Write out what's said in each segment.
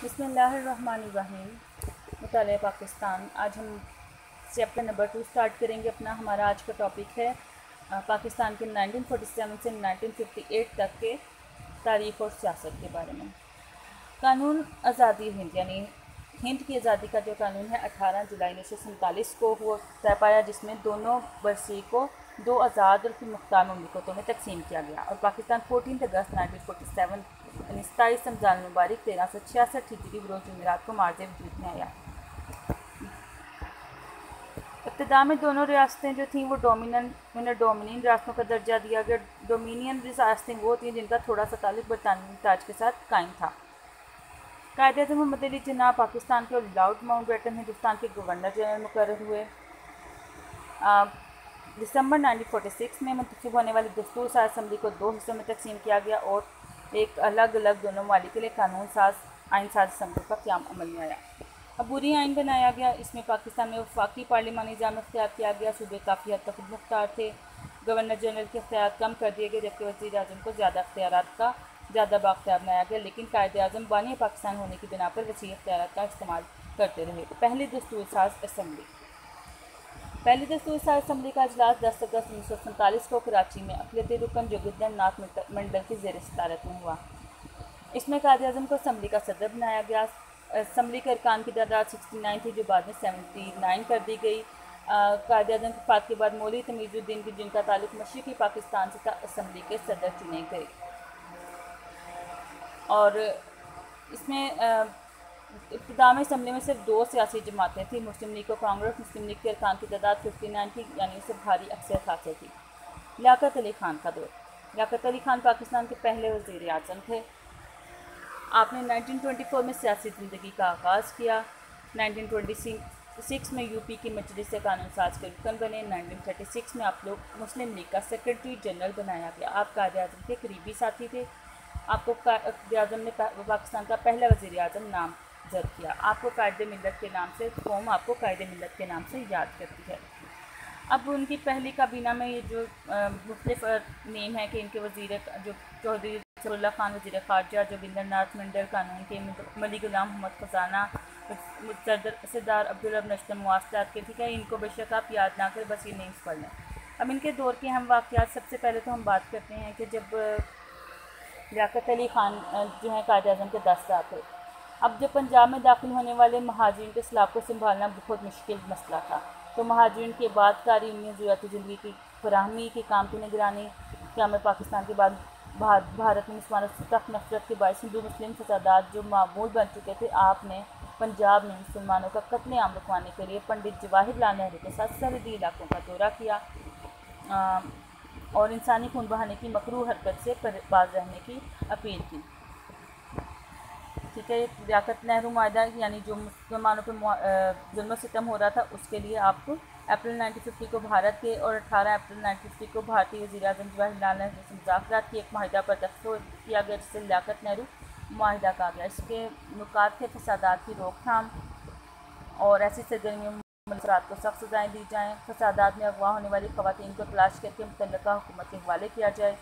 بسم اللہ الرحمن الرحیم۔ مطالعہ پاکستان۔ آج ہم چیپٹر نمبر 2 سٹارٹ کریں گے اپنا۔ ہمارا آج کا ٹاپک ہے پاکستان کے 1947 سے 1958 تک کے تاریخ اور سیاست کے بارے میں۔ قانون آزادی ہند یعنی ہند کی آزادی کا جو قانون ہے 18 جولائی 1947 کو وہ طے پایا، جس میں دونوں برصغیر کو دو آزاد اور پھر مختار مملکتوں میں تقسیم کیا گیا، اور پاکستان 14 اگست 1947 یعنی 27 رمضان المبارک 1366 ہجری بروز جمعرات کو مارز وجود میں آیا۔ ابتدا میں دونوں ریاستیں جو تھیں وہ انہیں ڈومینین ریاستوں کا درجہ دیا گیا۔ ڈومینین ریاستیں وہ تھیں جن کا تھوڑا سا تعلق برطانوی تاج کے ساتھ قائم تھا۔ قائد اعظم محمد علی جناح پاکستان کے اور لارڈ ماؤنٹ بیٹن ہندوستان کے گورنر جنرل مقرر ہوئے۔ دسمبر 1946 میں منتخب ہونے والی دستور ساز اسمبلی کو دو حصوں میں تقسیم کیا گیا اور ایک الگ الگ دونوں ممالک کے لیے قانون ساز آئین ساز اسمبلی کا قیام عمل میں آیا۔ عبوری آئین بنایا گیا۔ اس میں پاکستان میں وفاقی پارلیمانی نظام اختیار کیا گیا۔ صوبے کافی حد تک خود مختار تھے۔ گورنر جنرل کے اختیارات کم کر دیے گئے، جبکہ وزیر اعظم کو زیادہ بااختیار بنایا گیا، لیکن قائد اعظم بانی پاکستان ہونے کی بنا پر وسیع اختیارات کا استعمال کرتے رہے۔ پہلی دستور ساز اسمبلی کا اجلاس 10 اگست 1947 کو کراچی میں اقلیتی رکن جوگندر ناتھ منڈل کی زیر صدارت میں ہوا۔ اس میں قائد اعظم کو اسمبلی کا صدر بنایا گیا۔ اسمبلی کے ارکان کی تعداد 69 تھی، جو بعد میں 79 کر دی گئی۔ قائد اعظم کی وفات کے بعد مولوی تمیز الدین کی، جن کا تعلق مشرقی پاکستان سے تھا، اسمبلی کے صدر چنے گئے۔ اور اس میں ابتدا میں اسمبلی میں صرف دو سیاسی جماعتیں تھیں، مسلم لیگ اور کانگریس۔ مسلم لیگ کے ارکان کی تعداد 59 تھی، یعنی اسے بھاری اکثریت حاصل تھی۔ لیاقت علی خان کا دور۔ لیاقت علی خان پاکستان کے پہلے وزیر اعظم تھے۔ آپ نے 1924 میں سیاسی زندگی کا آغاز کیا۔ 1926 میں یو پی کی مجلس سے قانون ساز کے رکن بنے۔ 1936 میں آپ لوگ مسلم لیگ کا سیکرٹری جنرل بنایا گیا۔ آپ قائد اعظم کے قریبی ساتھی تھے۔ آپ کو قائد اعظم نے پاکستان کا پہلا وزیر اعظم نامزد کیا۔ آپ کو قائد ملت کے نام سے قوم آپ کو قائد ملت کے نام سے یاد کرتی ہے۔ اب ان کی پہلی کابینہ میں یہ جو مختلف نیم ہے کہ ان کے وزیر جو چودھری ظفر اللہ خان وزیر خارجہ، جوگندر ناتھ منڈل قانون کے، ملی غلام محمد خزانہ، سردار عبدالرب نشتر مواصلات کے، ٹھیک ہے، ان کو بے شک آپ یاد نہ کریں، بس یہ نیمز پڑھ لیں۔ اب ان کے دور کے اہم واقعات، سب سے پہلے تو ہم بات کرتے ہیں کہ جب لیاقت علی خان جو ہیں قائد اعظم کے 10 سال تھے۔ اب جب پنجاب میں داخل ہونے والے مہاجرین کے سیلاب کو سنبھالنا بہت مشکل مسئلہ تھا، تو مہاجرین کی عبادت کاری، انہیں ضروریات زندگی کی فراہمی کے کام کی نگرانی، قیام پاکستان کے بعد بھارت میں مسلمانوں سے سخت نفرت کے باعث ہندو مسلم فسادات جو معمول بن چکے تھے، آپ نے پنجاب میں مسلمانوں کا قتل عام رکوانے کے لیے پنڈت جواہر لال نہرو کے ساتھ سرحدی علاقوں کا دورہ کیا اور انسانی خون بہانے کی مکروہ حرکت سے باز رہنے کی اپیل کی۔ ٹھیک ہے، لیاقت نہرو معاہدہ یعنی جو مسلمانوں پہ ظلم و ستم ہو رہا تھا، اس کے لیے آپ کو اپریل 1950 کو بھارت کے اور 18 اپریل 1950 کو بھارتی وزیر اعظم جواہر لال نہرو سے مذاکرات کی ایک معاہدہ پر دستخط کیا گیا، جسے لیاقت نہرو معاہدہ کہا گیا۔ اس کے نکات تھے فسادات کی روک تھام اور ایسی سرگرمیوں میں ملزمات کو سخت سزائیں دی جائیں، فسادات میں اغوا ہونے والی خواتین کو تلاش کر کے متعلقہ حکومت کے حوالے کیا جائے،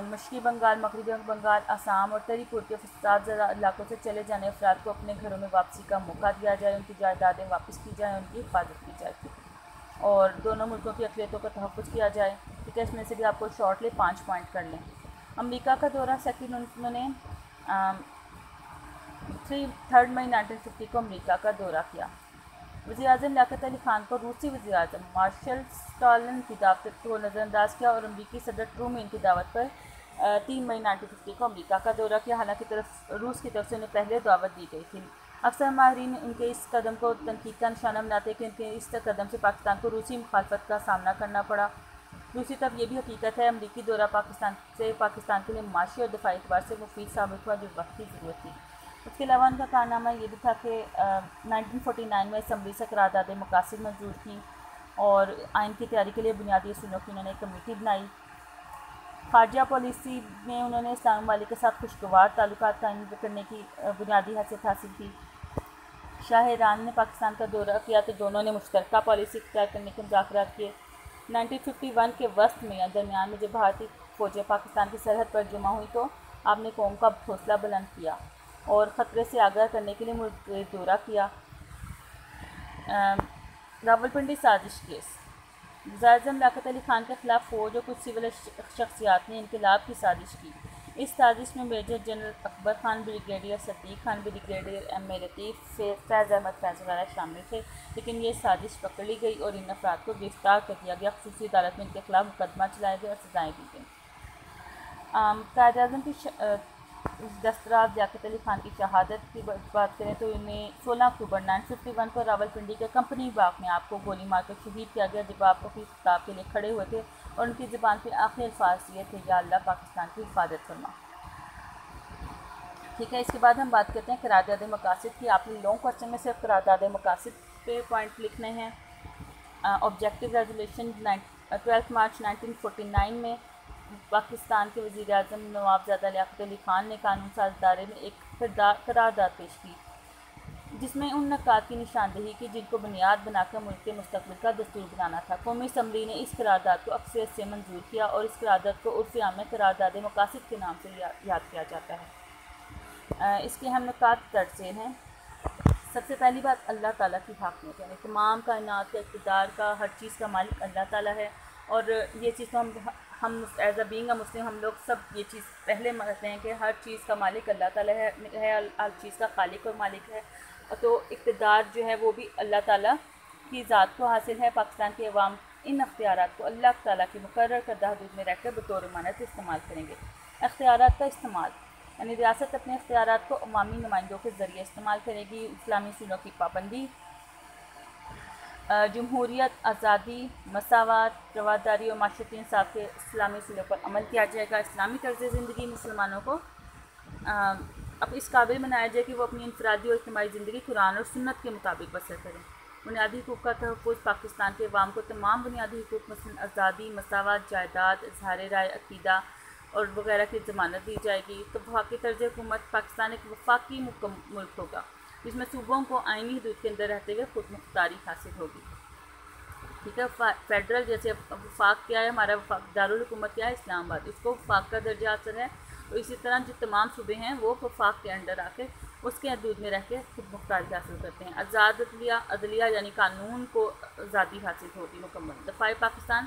مشرقی بنگال، مغربی بنگال، آسام اور تری پور کے فساد زدہ علاقوں سے چلے جانے افراد کو اپنے گھروں میں واپسی کا موقع دیا جائے، ان کی جائیدادیں واپس کی جائیں، ان کی حفاظت کی جائے اور دونوں ملکوں کی اقلیتوں کا تحفظ کیا جائے۔ ٹھیک ہے، اس میں سے بھی آپ کو شارٹلی 5 پوائنٹ کر لیں۔ امریکہ کا دورہ سیکنڈ، انہوں نے 3 مئی 1950 کو امریکہ کا دورہ کیا۔ وزیر اعظم لیاقت علی خان کو روسی وزیر اعظم مارشل اسٹالن کی دعوت کو نظر انداز کیا اور امریکی صدر ٹرومین کی دعوت پر 3 مئی 1950 کو امریکہ کا دورہ کیا، حالانکہ روس کی طرف سے انہیں پہلے دعوت دی گئی تھی۔ اکثر ماہرین ان کے اس قدم کو تنقید کا نشانہ بناتے ہیں کہ ان کے اس قدم سے پاکستان کو روسی مخالفت کا سامنا کرنا پڑا۔ دوسری طرف یہ بھی حقیقت ہے امریکی دورہ پاکستان کے لیے معاشی اور دفاعی اعتبار سے مفید ثابت ہوا، جو وقت کی ضرورت تھی۔ اس کے علاوہ ان کا کارنامہ یہ بھی تھا کہ 1949 میں اسمبلی سے قرارداد مقاصد منظور کی اور آئین کی تیاری کے لیے بنیادی اصولوں کی انہوں نے ایک کمیٹی بنائی۔ خارجہ پالیسی میں انہوں نے اسلامی ممالک کے ساتھ خوشگوار تعلقات قائم کرنے کی بنیادی حیثیت حاصل کی۔ شاہ ایران نے پاکستان کا دورہ کیا تو دونوں نے مشترکہ پالیسی اختیار کرنے کے مذاکرات کیے۔ 1951 کے وسط میں درمیان میں جب بھارتی فوجیں پاکستان کی سرحد پر جمع ہوئی تو آپ نے قوم کا حوصلہ بلند کیا اور خطرے سے آگاہ کرنے کے لیے ملک کا دورہ کیا۔ راولپنڈی سازش کیس، وزیر اعظم لیاقت علی خان کے خلاف فوج اور کچھ سول شخصیات نے انقلاب کی سازش کی۔ اس سازش میں میجر جنرل اکبر خان، بریگیڈیئر صدیق خان، بریگیڈیئر ایم اے لطیف، فیض احمد فیض وغیرہ شامل تھے، لیکن یہ سازش پکڑ لی گئی اور ان افراد کو گرفتار کر دیا گیا۔ خصوصی عدالت میں ان کے خلاف مقدمہ چلایا گیا اور سزائیں دی گئیں۔ قائد اعظم کی دستراز لیاقت علی خان کی شہادت کی بات کریں تو انہیں 16 اکتوبر 1951 کو راولپنڈی کے کمپنی باغ میں آپ کو گولی مار کر شہید کیا گیا، جب آپ اپنی خطاب کے لیے کھڑے ہوئے تھے اور ان کی زبان کے آخری الفاظ یہ تھے، یا اللہ پاکستان کی حفاظت فرما۔ ٹھیک ہے، اس کے بعد ہم بات کرتے ہیں قرارداد مقاصد کی۔ آپ نے لانگ کوسچن میں صرف قرارداد مقاصد پہ پوائنٹ لکھنے ہیں۔ آبجیکٹیو ریزولوشن 12 مارچ 1949 میں پاکستان کے وزیر اعظم نواب زادہ لیاقت علی خان نے قانون ساز ادارے میں ایک قرارداد پیش کی، جس میں ان نکات کی نشاندہی کی جن کو بنیاد بنا کر ملک کے مستقبل کا دستور بنانا تھا۔ قومی اسمبلی نے اس قرارداد کو اکثریت سے منظور کیا اور اس قرارداد کو عرف عام میں قرارداد مقاصد کے نام سے یاد کیا جاتا ہے۔ اس کے اہم نکات درج ذیل ہیں۔ سب سے پہلی بات، اللہ تعالیٰ کی حاکمیت، یعنی تمام کائنات کا اقتدار کا، ہر چیز کا مالک اللہ تعالیٰ ہے، اور یہ چیز تو ہم ایز اے بینگ اے مسلم ہم لوگ سب یہ چیز پہلے مانتے ہیں کہ ہر چیز کا مالک اللہ تعالیٰ ہے، ہر چیز کا خالق اور مالک ہے، تو اقتدار جو ہے وہ بھی اللہ تعالیٰ کی ذات کو حاصل ہے۔ پاکستان کے عوام ان اختیارات کو اللہ تعالیٰ کی مقرر کردہ حدود میں رہ کر بطور امانت استعمال کریں گے۔ اختیارات کا استعمال، یعنی ریاست اپنے اختیارات کو عوامی نمائندوں کے ذریعے استعمال کرے گی۔ اسلامی اصولوں کی پابندی، جمہوریت، آزادی، مساوات، رواداری اور معاشرتی انصاف کے اسلامی اصولوں پر عمل کیا جائے گا۔ اسلامی طرز زندگی مسلمانوں کو اب اس قابل بنایا جائے کہ وہ اپنی انفرادی اور اجتماعی زندگی قرآن اور سنت کے مطابق بسر کریں۔ بنیادی حقوق کا تحفظ، پاکستان کے عوام کو تمام بنیادی حقوق مثلاً آزادی، مساوات، جائیداد، اظہار رائے، عقیدہ اور وغیرہ کی ضمانت دی جائے گی۔ تو وفاقی طرز حکومت، پاکستان ایک وفاقی ملک ہوگا جس میں صوبوں کو آئینی حدود کے اندر رہتے ہوئے خود مختاری حاصل ہوگی۔ ٹھیک ہے، فیڈرل جیسے وفاق کیا ہے، ہمارا وفاق دارالحکومت کیا ہے، اسلام آباد، اس کو وفاق کا درجہ حاصل ہے، اور اسی طرح جو تمام صوبے ہیں وہ وفاق کے انڈر آ کے اس کے حدود میں رہ کے خود مختاری حاصل کرتے ہیں۔ آزاد عدلیہ یعنی قانون کو آزادی حاصل ہوگی مکمل۔ دفاع پاکستان،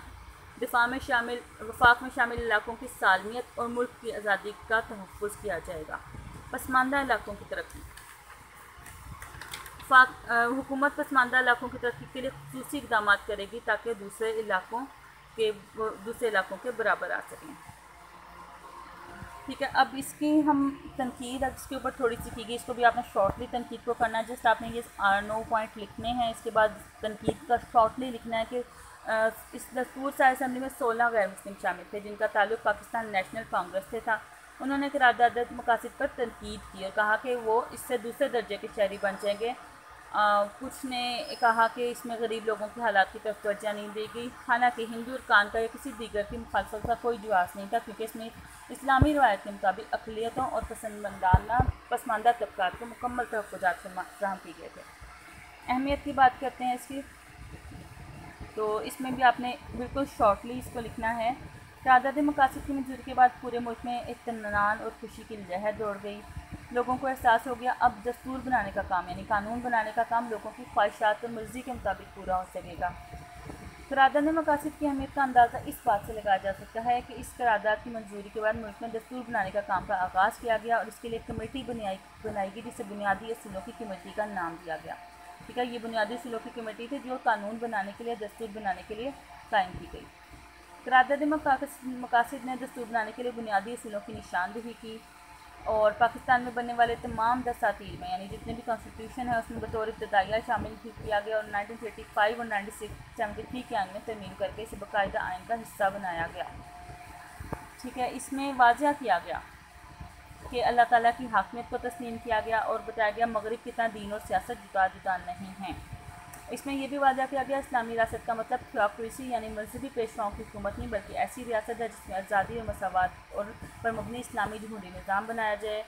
وفاق میں شامل علاقوں کی سالمیت اور ملک کی آزادی کا تحفظ کیا جائے گا۔ پسماندہ علاقوں کی ترقی، حکومت پسماندہ علاقوں کی ترقی کے لیے خصوصی اقدامات کرے گی تاکہ دوسرے علاقوں کے برابر آ سکیں۔ ٹھیک ہے، اب اس کی ہم تنقید اس کے اوپر تھوڑی سی کی گئی، اس کو بھی آپ نے شارٹلی تنقید کو کرنا ہے، جسٹ آپ نے یہ 9 پوائنٹ لکھنے ہیں۔ اس کے بعد تنقید کا شارٹلی لکھنا ہے کہ اس دستور ساز اسمبلی میں 16 غیر مسلم شامل تھے جن کا تعلق پاکستان نیشنل کانگریس سے تھا۔ انہوں نے قرارداد مقاصد پر تنقید کی اور کہا کہ وہ اس سے دوسرے درجے کے شہری بن جائیں گے۔ کچھ نے کہا کہ اس میں غریب لوگوں کے حالات کی طرف توجہ نہیں دی گئی، حالانکہ ہندو ارکان کا یا کسی دیگر کی مخالفت کا کوئی جواز نہیں تھا، کیونکہ اس میں اسلامی روایت کے مطابق اقلیتوں اور پسماندہ طبقات کو مکمل تحفظات فراہم کیے گئے تھے۔ اہمیت کی بات کرتے ہیں اس کی، تو اس میں بھی آپ نے بالکل شارٹلی اس کو لکھنا ہے۔ قرارداد مقاصد کی منظوری کے بعد پورے ملک میں اطمینان اور خوشی کی لہر دوڑ گئی۔ لوگوں کو احساس ہو گیا اب دستور بنانے کا کام یعنی قانون بنانے کا کام لوگوں کی خواہشات اور مرضی کے مطابق پورا ہو سکے گا۔ قرارداد مقاصد کی اہمیت کا اندازہ اس بات سے لگایا جا سکتا ہے کہ اس قرارداد کی منظوری کے بعد ملک میں دستور بنانے کا کام کا آغاز کیا گیا اور اس کے لیے ایک کمیٹی بنائی گئی جسے بنیادی اصولوں کی کمیٹی کا نام دیا گیا۔ ٹھیک ہے، یہ بنیادی اصولوں کی کمیٹی تھی جو قانون بنانے کے لیے، دستور بنانے کے لیے قائم کی گئی۔ قرارداد مقاصد نے دستور بنانے کے لیے بنیادی اصولوں کی نشاندہی کی اور پاکستان میں بننے والے تمام دساتیر میں یعنی جتنے بھی کانسٹیٹیوشن ہے اس میں بطور ابتدائیہ شامل کیا گیا اور 1935 اور 1973 کے آئین میں ترمیم کر کے اسے باقاعدہ آئین کا حصہ بنایا گیا۔ ٹھیک ہے، اس میں واضح کیا گیا کہ اللہ تعالیٰ کی حاکمیت کو تسلیم کیا گیا اور بتایا گیا مغرب کی طرح دین اور سیاست جدا جدا نہیں ہیں۔ اس میں یہ بھی واضح کیا گیا اسلامی ریاست کا مطلب تھیوکریسی یعنی مذہبی پیشواؤں کی حکومت نہیں بلکہ ایسی ریاست ہے جس میں آزادی اور مساوات اور پر مبنی اسلامی جمہوری نظام بنایا جائے۔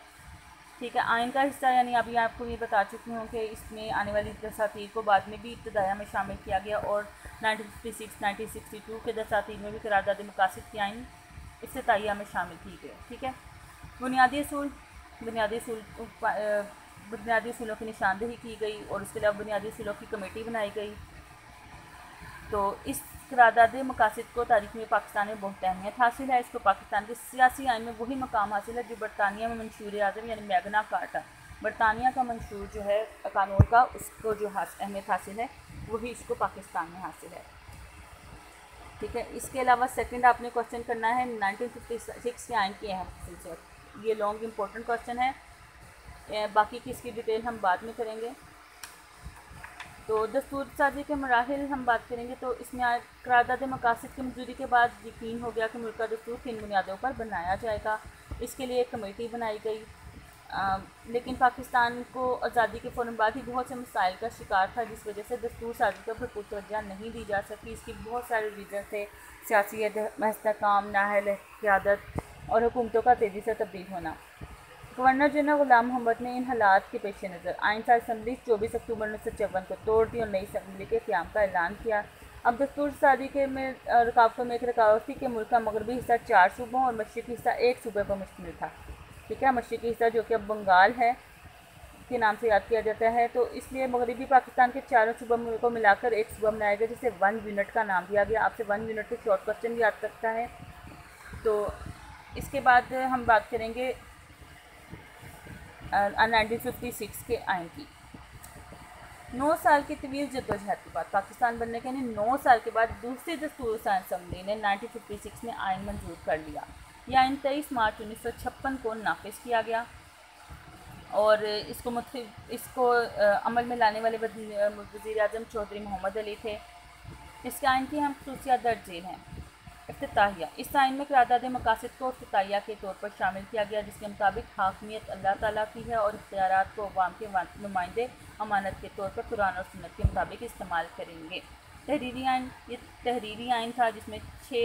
ٹھیک ہے، آئین کا حصہ یعنی ابھی آپ کو یہ بتا چکی ہوں کہ اس میں آنے والی دساتیر کو بعد میں بھی ابتدائیہ میں شامل کیا گیا اور 1956 1962 کے دساتیر میں بھی قرارداد مقاصد کے آئین افتتاحیہ میں شامل کی گئے۔ ٹھیک ہے، بنیادی اصول بنیادی اصولوں کی نشاندہی کی گئی اور اس کے علاوہ بنیادی اصولوں کی کمیٹی بنائی گئی۔ تو اس قرارداد مقاصد کو تاریخ میں پاکستان میں بہت اہمیت حاصل ہے۔ اس کو پاکستان کے سیاسی آئین میں وہی مقام حاصل ہے جو برطانیہ میں منشور اعظم یعنی میگنا کارٹا، برطانیہ کا منشور جو ہے قانون کا، اس کو جو اہمیت حاصل ہے وہی اس کو پاکستان میں حاصل ہے۔ ٹھیک ہے، اس کے علاوہ سیکنڈ آپ نے کوشچن کرنا ہے 1956 کے آئین کی اہم خصوصیات۔ یہ لانگ امپورٹنٹ کوشچن ہے، باقی کی اس کی ڈیٹیل ہم بعد میں کریں گے۔ تو دستور سازی کے مراحل ہم بات کریں گے۔ تو اس میں قرارداد مقاصد کی منظوری کے بعد یقین ہو گیا کہ ملک کا دستور کن بنیادوں پر بنایا جائے گا۔ اس کے لیے ایک کمیٹی بنائی گئی، لیکن پاکستان کو آزادی کے فوراً بعد ہی بہت سے مسائل کا شکار تھا، جس وجہ سے دستور سازی پر بھرپور توجہ نہیں دی جا سکی۔ اس کی بہت سارے ریزن تھے، سیاسی استحکام، نااہل قیادت اور حکومتوں کا تیزی سے تبدیل ہونا۔ گورنر جنرل غلام محمد نے ان حالات کے پیش نظر آئین ساز اسمبلی 24 اکتوبر 1954 کو توڑ دی اور نئی اسمبلی کے قیام کا اعلان کیا۔ اب دستور سازی کے میں رکاوٹوں میں ایک رکاوٹ تھی کہ ملک کا مغربی حصہ 4 صوبوں اور مشرقی حصہ ایک صوبے پر مشتمل تھا۔ ٹھیک ہے، مشرقی حصہ جو کہ اب بنگال ہے کے نام سے یاد کیا جاتا ہے، تو اس لیے مغربی پاکستان کے چاروں صوبوں کو ملا کر ایک صوبہ بنایا گیا جسے 1 یونٹ کا نام دیا گیا۔ آپ سے 1 یونٹ کے شارٹ کوسچن بھی یاد رکھتا ہے۔ تو اس کے بعد ہم بات کریں گے 1956 کے آئین کی۔ 9 سال کی طویل جدوجہد کے بعد پاکستان بننے کے 9 سال کے بعد دوسری دستور ساز اسمبلی نے 1956 میں آئین منظور کر لیا۔ یہ آئین 23 مارچ 1956 کو نافذ کیا گیا اور اس کو عمل میں لانے والے وزیر اعظم چودھری محمد علی تھے۔ اس کے آئین کی ہم خصوصیات درج ذیل ہیں۔ افتتاحیہ: اس آئین میں قرارداد مقاصد کو افتتاحیہ کے طور پر شامل کیا گیا، جس کے مطابق حاکمیت اللہ تعالیٰ کی ہے اور اختیارات کو عوام کے نمائندے امانت کے طور پر قرآن اور سنت کے مطابق استعمال کریں گے۔ تحریری آئین: یہ تحریری آئین تھا جس میں 6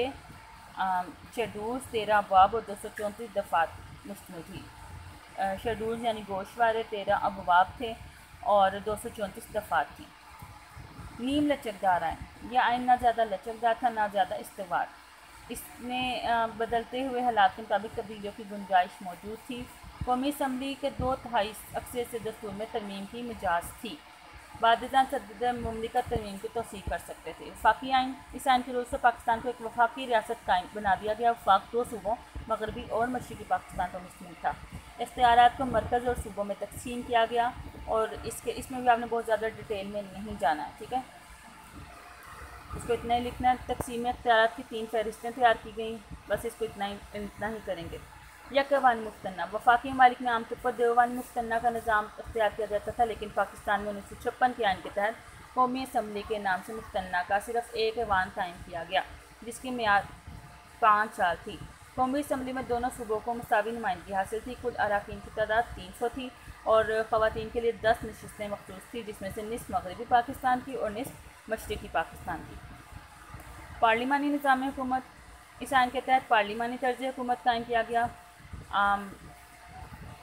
شیڈولز، 13 ابواب اور 234 دفعات مشتمل تھی۔ شیڈولز یعنی گوشوارے 13 ابواب تھے اور 234 دفعات تھیں۔ نیم لچکدار آئین: یہ آئین نہ زیادہ لچکدار تھا نہ زیادہ استوار۔ اس میں بدلتے ہوئے حالات کے مطابق تبدیلیوں کی گنجائش موجود تھی۔ قومی اسمبلی کے 2/3 اکثر سے دستور میں ترمیم کی مجاز تھی۔ بعد ازاں صدر مملکت ترمیم کی توثیق کر سکتے تھے۔ وفاقی آئین: اس آئین کے روز سے پاکستان کو ایک وفاقی ریاست قائم بنا دیا گیا۔ وفاق 2 صوبوں مغربی اور مشرقی پاکستان پر مشتمل تھا۔ اختیارات کو مرکز اور صوبوں میں تقسیم کیا گیا اور اس میں بھی آپ نے بہت زیادہ ڈیٹیل میں نہیں جانا ہے۔ ٹھیک ہے، اس کو اتنا ہی لکھنا ہے۔ تقسیم اختیارات کی 3 فہرستیں تیار کی گئیں، بس اس کو اتنا ہی کریں گے۔ یک عوانی مختنہ: وفاقی ممالک میں عام طور پر 2 عوانی مختنہ کا نظام اختیار کیا جاتا تھا، لیکن پاکستان میں 1956 کے آئین کے تحت قومی اسمبلی کے نام سے مختنہ کا صرف ایک ایوان قائم کیا گیا، جس کی میعاد 5 سال تھی۔ قومی اسمبلی میں دونوں صوبوں کو مساوی نمائندگی حاصل تھی۔ کل اراکین کی تعداد 300 تھی اور خواتین کے لیے 10 نشستیں مخصوص تھیں، جس میں سے نصف مغربی پاکستان کی اور نصف مشرقی پاکستان کی۔ پارلیمانی نظام حکومت: اس آئین کے تحت پارلیمانی طرز حکومت قائم کیا گیا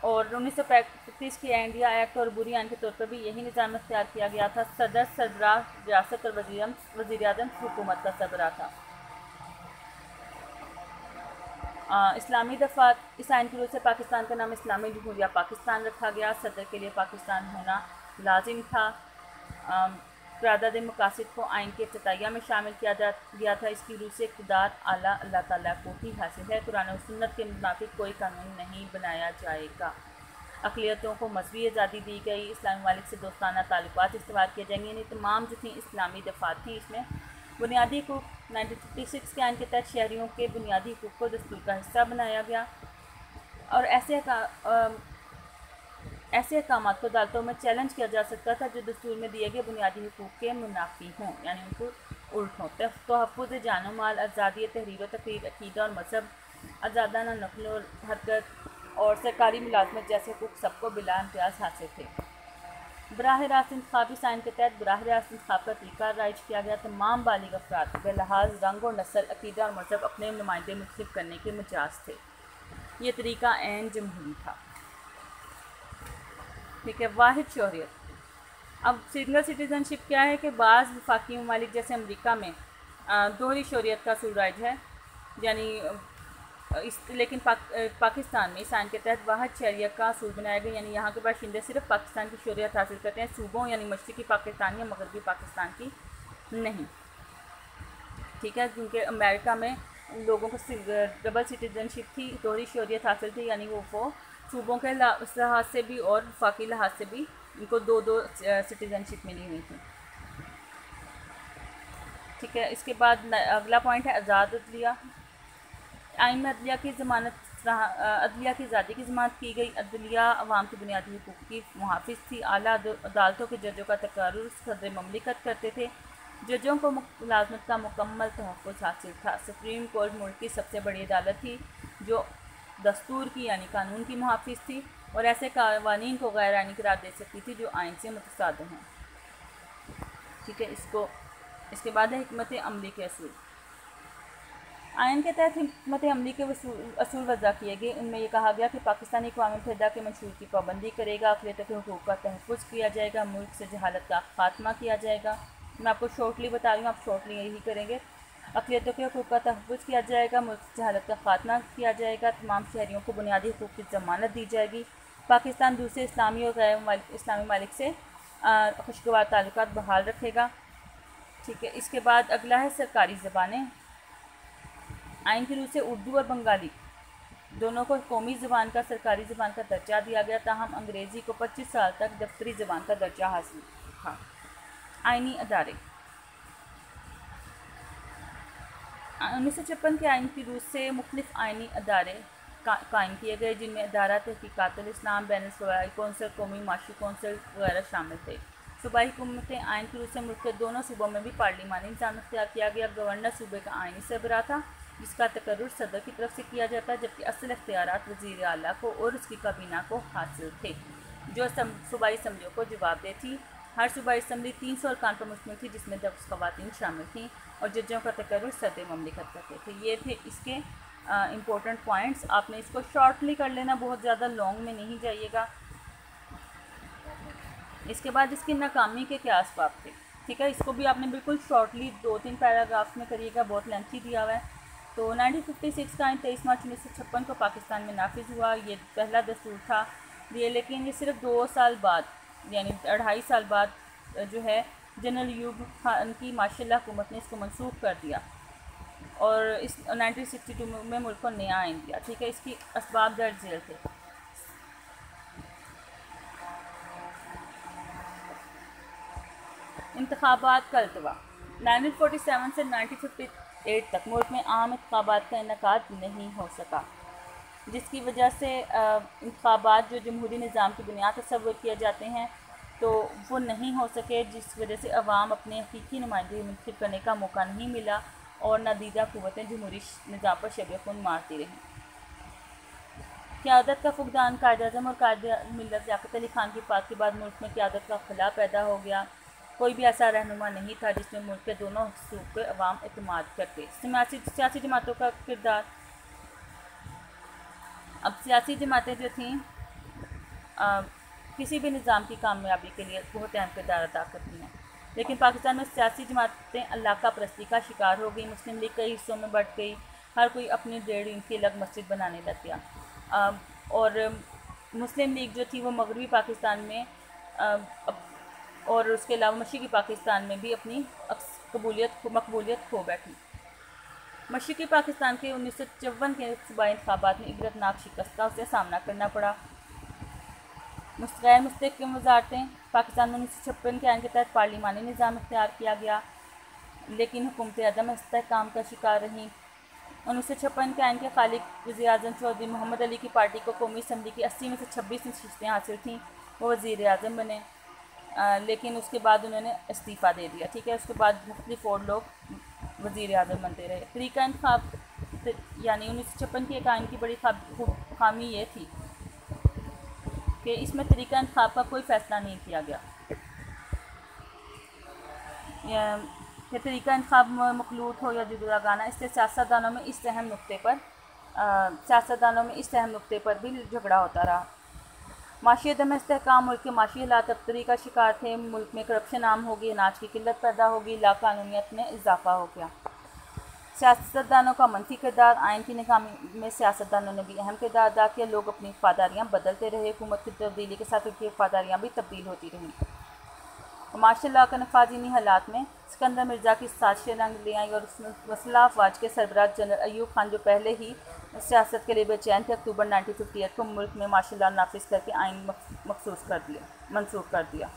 اور 1935 کے انڈیا ایکٹ اور عبوری آئین کے طور پر بھی یہی نظام اختیار کیا گیا تھا۔ صدر، سربراہ ریاست اور وزیر اعظم حکومت کا سربراہ تھا۔ اسلامی دفعات: اس آئین کی روح سے پاکستان کا نام اسلامی جمہوریہ پاکستان رکھا گیا۔ صدر کے لیے پاکستان ہونا لازم تھا۔ قرارداد مقاصد کو آئین کے افتتاحیہ میں شامل کیا گیا تھا۔ اس کی روح سے اقتدار اعلیٰ اللہ تعالیٰ کو ہی حاصل ہے۔ قرآن و سنت کے مطابق کوئی قانون نہیں بنایا جائے گا۔ اقلیتوں کو مذہبی آزادی دی گئی۔ اسلامی ممالک سے دوستانہ تعلقات استوار کیے جائیں گے، یعنی تمام جو تھیں اسلامی دفعات تھیں۔ اس میں بنیادی حقوق: 1956 کے آئین کے تحت شہریوں کے بنیادی حقوق کو دستور کا حصہ بنایا گیا اور ایسے احکامات کو عدالتوں میں چیلنج کیا جا سکتا تھا جو دستور میں دیے گئے بنیادی حقوق کے منافی ہوں، یعنی ان کو الٹ ہوں۔ تحفظ جان و مال، آزادی تحریر و تقریر، عقیدہ اور مذہب، آزادانہ نقل و حرکت اور سرکاری ملازمت جیسے حقوق سب کو بلا امتیاز حاصل تھے۔ براہ راست انتخاب: اس آئین کے تحت براہ راست انتخاب کا طریقہ رائج کیا گیا۔ تمام بالغ افراد بلحاظ رنگ و نسل، عقیدہ اور مذہب اپنے نمائندے منتخب کرنے کے مجاز تھے۔ یہ طریقہ عین جمہوری تھا۔ ٹھیک ہے، واحد شہریت: اب سنگل سٹیزن شپ کیا ہے کہ بعض وفاقی ممالک جیسے امریکہ میں دوہری شہریت کا اصول رائج ہے، یعنی لیکن پاکستان میں اس آئین کے تحت واحد شہریت کا اصول بنایا گیا، یعنی یہاں کے باشندے صرف پاکستان کی شہریت حاصل کرتے ہیں، صوبوں یعنی مشرقی پاکستان یا مغربی پاکستان کی نہیں، ٹھیک ہے، کیونکہ امریکہ میں لوگوں کو ڈبل سٹیزن شپ تھی، دوہری شہریت حاصل تھی، یعنی وہ صوبوں کے لحاظ سے بھی اور وفاقی لحاظ سے بھی ان کو دو سٹیزن شپ ملی ہوئی تھی، ٹھیک ہے۔ اس کے بعد اگلا پوائنٹ ہے آزاد عدلیہ۔ آئین میں عدلیہ کی آزادی کی ضمانت کی گئی۔ عدلیہ عوام کی بنیادی حقوق کی محافظ تھی، اعلیٰ عدالتوں کے ججوں کا تقرر صدر مملکت کرتے تھے، ججوں کو ملازمت کا مکمل تحفظ حاصل تھا۔ سپریم کورٹ ملک کی سب سے بڑی عدالت تھی جو دستور کی یعنی قانون کی محافظ تھی اور ایسے قوانین کو غیر آئینی قرار دے سکتی تھی جو آئین سے متصادم ہیں، ٹھیک ہے۔ اس کے بعد ہے حکمت عملی کے اصول۔ آئین کے تحت حکمت عملی کے اصول وضع کیے گئے، ان میں یہ کہا گیا کہ پاکستانی اقوام متحدہ کے منشور کی پابندی کرے گا، اقلیتوں کے حقوق کا تحفظ کیا جائے گا، ملک سے جہالت کا خاتمہ کیا جائے گا۔ میں آپ کو شارٹلی بتا رہی ہوں، آپ شارٹلی یہی کریں گے۔ اقلیتوں کے حقوق کا تحفظ کیا جائے گا، ملک سے جہالت کا خاتمہ کیا جائے گا، تمام شہریوں کو بنیادی حقوق کی ضمانت دی جائے گی، پاکستان دوسرے اسلامی اور غیر اسلامی ممالک سے خوشگوار تعلقات بحال رکھے گا، ٹھیک ہے۔ اس کے بعد اگلا ہے سرکاری زبانیں۔ آئین کی روح سے اردو اور بنگالی دونوں کو قومی زبان کا سرکاری زبان کا درجہ دیا گیا، تاہم انگریزی کو 25 سال تک دفتری زبان کا درجہ حاصل تھا۔ آئینی ادارے۔ 1956 کے آئین کی روح سے مختلف آئینی ادارے قائم کیے گئے، جن میں ادارہ تحقیقات الاسلام، بین الصوبائی کونسل، قومی معاشی کونسل وغیرہ شامل تھے۔ صوبائی حکومتیں۔ آئین کی روح سے ملک کے دونوں صوبوں میں بھی پارلیمانی نظام اختیار کیا گیا۔ گورنر صوبے کا آئینی سربراہ تھا جس کا تقرر صدر کی طرف سے کیا جاتا ہے، جبکہ اصل اختیارات وزیر اعلیٰ کو اور اس کی کابینہ کو حاصل تھے جو صوبائی اسمبلیوں کو جواب دہ تھی۔ ہر صوبائی اسمبلی 300 ارکان پر مشتمل تھی جس میں 10 خواتین شامل تھیں اور ججوں کا تقرر صدر مملکت کرتے تھے۔ یہ تھے اس کے امپورٹنٹ پوائنٹس، آپ نے اس کو شارٹلی کر لینا، بہت زیادہ لانگ میں نہیں جائیے گا۔ اس کے بعد اس کی ناکامی کے کیا اسباب تھے، ٹھیک ہے، اس کو بھی آپ نے بالکل شارٹلی 2-3 پیراگرافس میں کریے گا، بہت لینتھی دیا ہوا ہے۔ تو 1956 کا آئین 23 مارچ 1956 کو پاکستان میں نافذ ہوا، یہ پہلا دستور تھا لیکن یہ صرف 2 سال بعد یعنی 2.5 سال بعد جو ہے جنرل ایوب خان کی ماشاء اللہ حکومت نے اس کو منسوخ کر دیا اور اس 1962 میں ملک کو نیا آئین دیا، ٹھیک ہے۔ اس کی اسباب درج ذیل تھے۔ انتخابات کا التوا۔ 1947 سے 1958 تک ملک میں عام انتخابات کا انعقاد نہیں ہو سکا، جس کی وجہ سے انتخابات جو جمہوری نظام کی بنیاد تصور کیے جاتے ہیں تو وہ نہیں ہو سکے، جس وجہ سے عوام اپنے حقیقی نمائندگی منتخب کرنے کا موقع نہیں ملا اور نادیدہ قوتیں جمہوری نظام پر شب خون مارتی رہیں۔ قیادت کا فقدان۔ قائد اعظم اور قائد ملت لیاقت علی خان کی وفات کے بعد ملک میں قیادت کا خلا پیدا ہو گیا، کوئی بھی ایسا رہنما نہیں تھا جس میں ملک کے دونوں حصوں پہ عوام اعتماد کرتے۔ سیاسی جماعتوں کا کردار۔ اب سیاسی جماعتیں جو تھیں کسی بھی نظام کی کامیابی کے لیے بہت اہم کردار ادا کرتی ہیں، لیکن پاکستان میں سیاسی جماعتیں علاقہ پرستی کا شکار ہو گئی، مسلم لیگ کئی حصوں میں بٹ گئی، ہر کوئی اپنی ڈیڑھ ان کی الگ مسجد بنانے لگ گیا، اور مسلم لیگ جو تھی وہ مغربی پاکستان میں اور اس کے علاوہ مشرقی پاکستان میں بھی اپنی مقبولیت کھو بیٹھی۔ مشرقی پاکستان کے 1954 کے صوبائی انتخابات میں عبرتناک شکست کا اسے سامنا کرنا پڑا۔ غیر مستحکم وزارتیں۔ پاکستان میں 1956 کے آئین کے تحت پارلیمانی نظام اختیار کیا گیا لیکن حکومت عدم استحکام کا شکار رہیں۔ 1956 کے آئین کے خالق وزیر اعظم چودھری محمد علی کی پارٹی کو قومی اسمبلی کی 80 میں سے 26 نشستیں حاصل تھیں، وہ وزیر اعظم بنے، لیکن اس کے بعد انہوں نے استعفیٰ دے دیا، ٹھیک ہے۔ اس کے بعد مختلف اور لوگ وزیر اعظم بنتے رہے۔ طریقہ انتخاب یعنی 1956 کے ایک آئین کی بڑی خامی یہ تھی کہ اس میں طریقہ انتخاب کا کوئی فیصلہ نہیں کیا گیا، کہ طریقہ انتخاب مخلوط ہو یا جداگانہ، اس سے سیاستدانوں میں اس اہم نقطے پر بھی جھگڑا ہوتا رہا۔ معاشی عدم استحکام۔ ملک کے معاشی حالات ابتری کا شکار تھے، ملک میں کرپشن عام ہوگی، اناج کی قلت پیدا ہوگی، لا قانونیت میں اضافہ ہو گیا۔ سیاستدانوں کا منفی کردار، آئین کی ناکامی میں سیاستدانوں نے بھی اہم کردار ادا کیا، لوگ اپنی وفاداریاں بدلتے رہے، حکومت کی تبدیلی کے ساتھ ان کی وفاداریاں بھی تبدیل ہوتی رہیں۔ مارشل لاء کا نفاذ انہی حالات میں سکندر مرزا کی سازشیں رنگ لے آئیں اور مسلح افواج کے سربراہ جنرل ایوب خان، جو پہلے ہی سیاست کے لیے بے چین تھے، اکتوبر 1958 کو ملک میں مارشل لاء نافذ کر کے آئین منسوخ کر دیا۔